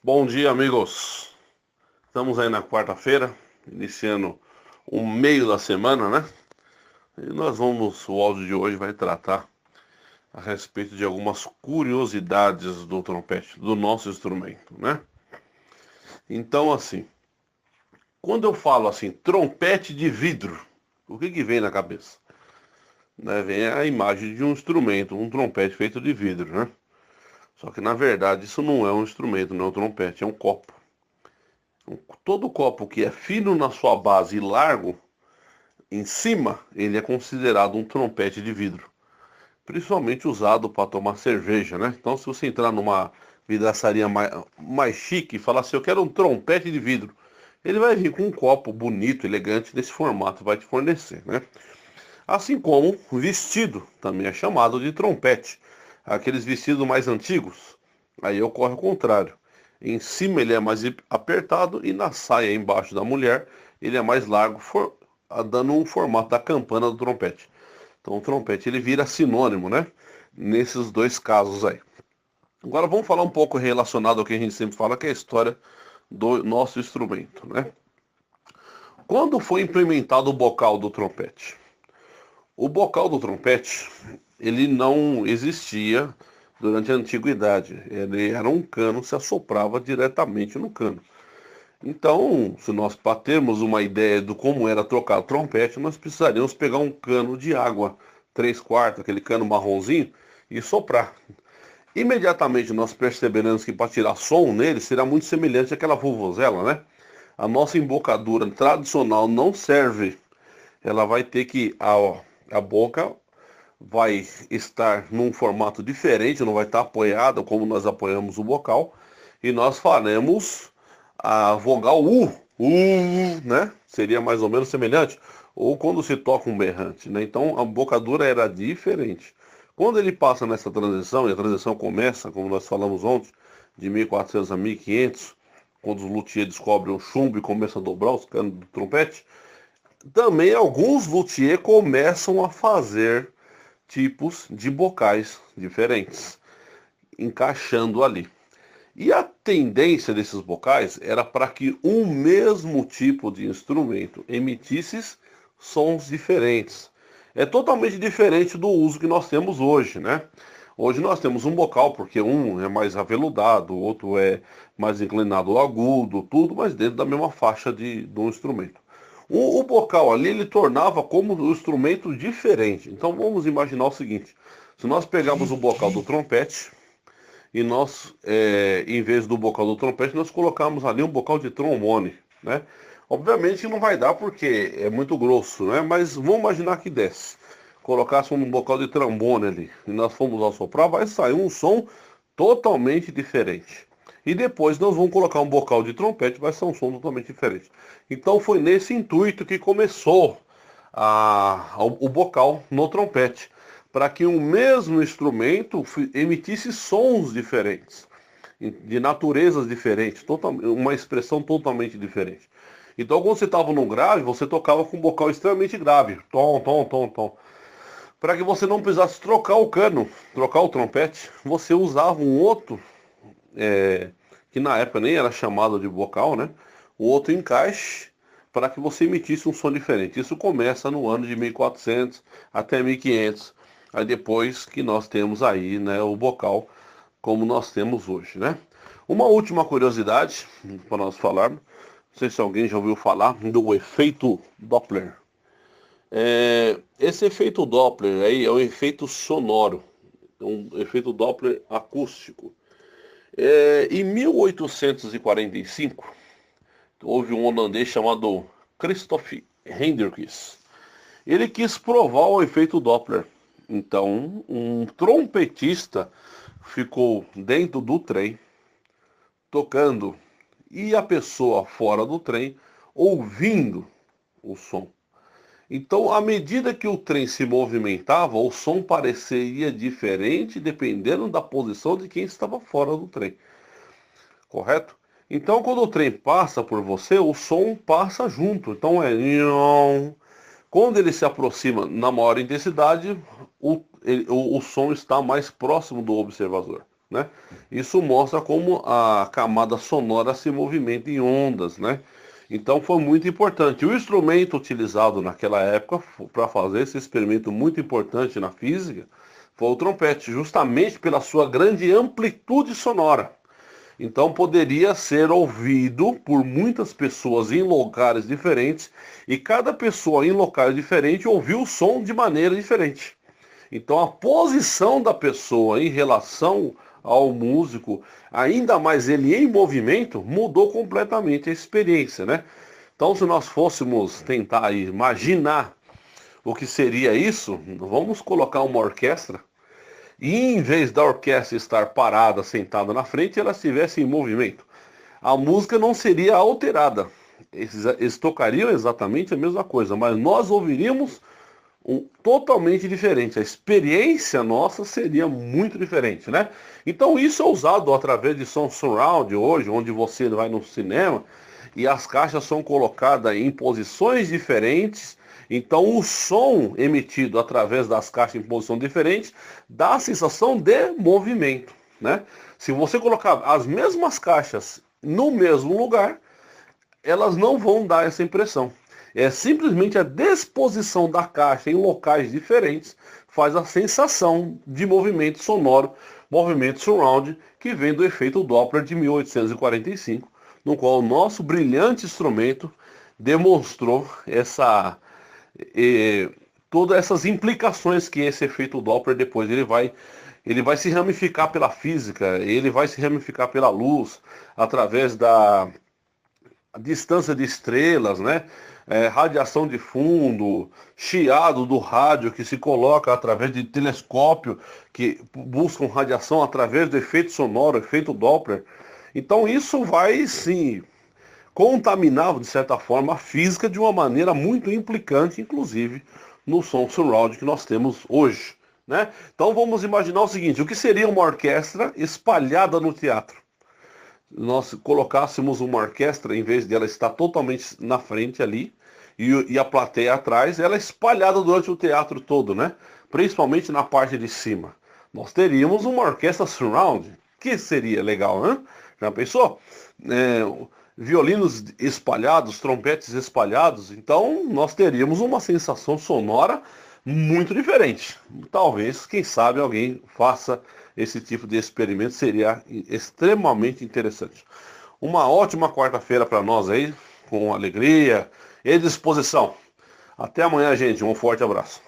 Bom dia, amigos. Estamos aí na quarta-feira, iniciando o meio da semana, né? O áudio de hoje vai tratar a respeito de algumas curiosidades do trompete, do nosso instrumento, né? Então, assim, quando eu falo assim, trompete de vidro, o que vem na cabeça? Né? Vem a imagem de um instrumento, um trompete feito de vidro, né? Só que na verdade isso não é um instrumento, não é um trompete, é um copo. Todo copo que é fino na sua base e largo em cima, ele é considerado um trompete de vidro, principalmente usado para tomar cerveja, né? Então, se você entrar numa vidraçaria mais chique e falar assim, eu quero um trompete de vidro, ele vai vir com um copo bonito, elegante, desse formato, vai te fornecer, né? Assim como o vestido, também é chamado de trompete. Aqueles vestidos mais antigos, aí ocorre o contrário. Em cima ele é mais apertado e na saia embaixo da mulher ele é mais largo, dando um formato da campana do trompete. Então o trompete ele vira sinônimo, né? Nesses dois casos aí. Agora vamos falar um pouco relacionado ao que a gente sempre fala, que é a história do nosso instrumento, né? Quando foi implementado o bocal do trompete? O bocal do trompete, ele não existia durante a antiguidade. Ele era um cano, se assoprava diretamente no cano. Então, se nós para termos uma ideia do como era trocar o trompete, nós precisaríamos pegar um cano de água, 3/4, aquele cano marronzinho, e soprar. Imediatamente nós perceberemos que para tirar som nele será muito semelhante àquela vuvuzela, né? A nossa embocadura tradicional não serve. Ela vai ter que a boca vai estar num formato diferente, não vai estar apoiada como nós apoiamos o bocal, e nós faremos a vogal né? Seria mais ou menos semelhante, ou quando se toca um berrante, né? Então a bocadura era diferente. Quando ele passa nessa transição, e a transição começa, como nós falamos ontem, de 1400 a 1500, quando os luthiers descobrem o chumbo e começam a dobrar os canos do trompete, também alguns luthiers começam a fazer tipos de bocais diferentes, encaixando ali. E a tendência desses bocais era para que um mesmo tipo de instrumento emitisse sons diferentes. É totalmente diferente do uso que nós temos hoje, né? Hoje nós temos um bocal, porque um é mais aveludado, o outro é mais inclinado ao agudo, tudo, mas dentro da mesma faixa de um instrumento. O bocal ali, ele tornava como um instrumento diferente. Então vamos imaginar o seguinte, se nós pegarmos o bocal do trompete, e nós, em vez do bocal do trompete, nós colocamos ali um bocal de trombone, né? Obviamente não vai dar porque é muito grosso, né? Mas vamos imaginar que desse. Colocássemos um bocal de trombone ali e nós fomos assoprar, vai sair um som totalmente diferente. E depois nós vamos colocar um bocal de trompete, vai ser um som totalmente diferente. Então foi nesse intuito que começou o bocal no trompete, para que o mesmo instrumento emitisse sons diferentes, de naturezas diferentes, uma expressão totalmente diferente. Então, quando você estava no grave, você tocava com um bocal extremamente grave, tom, tom, tom, tom. Para que você não precisasse trocar o cano, trocar o trompete, você usava um outro, que na época nem era chamado de bocal, né? Um outro encaixe para que você emitisse um som diferente. Isso começa no ano de 1400 até 1500. Aí depois que nós temos aí, né, o bocal como nós temos hoje, né? Uma última curiosidade para nós falarmos. Não sei se alguém já ouviu falar do efeito Doppler. Esse efeito Doppler aí é um efeito sonoro, um efeito Doppler acústico. Em 1845, houve um holandês chamado Christoph Hendricks. Ele quis provar o efeito Doppler. Então, um trompetista ficou dentro do trem, tocando, e a pessoa fora do trem ouvindo o som. Então, à medida que o trem se movimentava, o som pareceria diferente dependendo da posição de quem estava fora do trem. Correto? Então, quando o trem passa por você, o som passa junto. Então é. Quando ele se aproxima na maior intensidade, o som está mais próximo do observador. né? Isso mostra como a camada sonora se movimenta em ondas, né? Então foi muito importante. O instrumento utilizado naquela época para fazer esse experimento muito importante na física foi o trompete, justamente pela sua grande amplitude sonora. Então poderia ser ouvido por muitas pessoas em locais diferentes e cada pessoa em locais diferentes ouviu o som de maneira diferente. Então a posição da pessoa em relação ao músico, ainda mais ele em movimento, mudou completamente a experiência, né? Então se nós fôssemos tentar imaginar o que seria isso, vamos colocar uma orquestra e em vez da orquestra estar parada, sentada na frente, ela estivesse em movimento. A música não seria alterada. Eles tocariam exatamente a mesma coisa, mas nós ouviríamos totalmente diferente. A experiência nossa seria muito diferente, né? Então isso é usado através de som surround hoje, onde você vai no cinema e as caixas são colocadas em posições diferentes. Então o som emitido através das caixas em posição diferente dá a sensação de movimento, né? Se você colocar as mesmas caixas no mesmo lugar, elas não vão dar essa impressão. É simplesmente a disposição da caixa em locais diferentes faz a sensação de movimento sonoro, movimento surround, que vem do efeito Doppler de 1845, no qual o nosso brilhante instrumento demonstrou todas essas implicações que esse efeito Doppler depois ele vai se ramificar pela física, ele vai se ramificar pela luz, através da distância de estrelas, né? Radiação de fundo, chiado do rádio que se coloca através de telescópio que buscam radiação através do efeito sonoro, efeito Doppler. Então isso vai sim contaminar de certa forma a física de uma maneira muito implicante, inclusive no som surround que nós temos hoje, né? Então vamos imaginar o seguinte: o que seria uma orquestra espalhada no teatro? Nós colocássemos uma orquestra, em vez dela estar totalmente na frente ali, e a plateia atrás, ela é espalhada durante o teatro todo, né? Principalmente na parte de cima. Nós teríamos uma orquestra surround, que seria legal, né? Já pensou? Violinos espalhados, trompetes espalhados, então nós teríamos uma sensação sonora muito diferente. Talvez, quem sabe, alguém faça esse tipo de experimento, seria extremamente interessante. Uma ótima quarta-feira para nós aí, com alegria e disposição. Até amanhã, gente. Um forte abraço.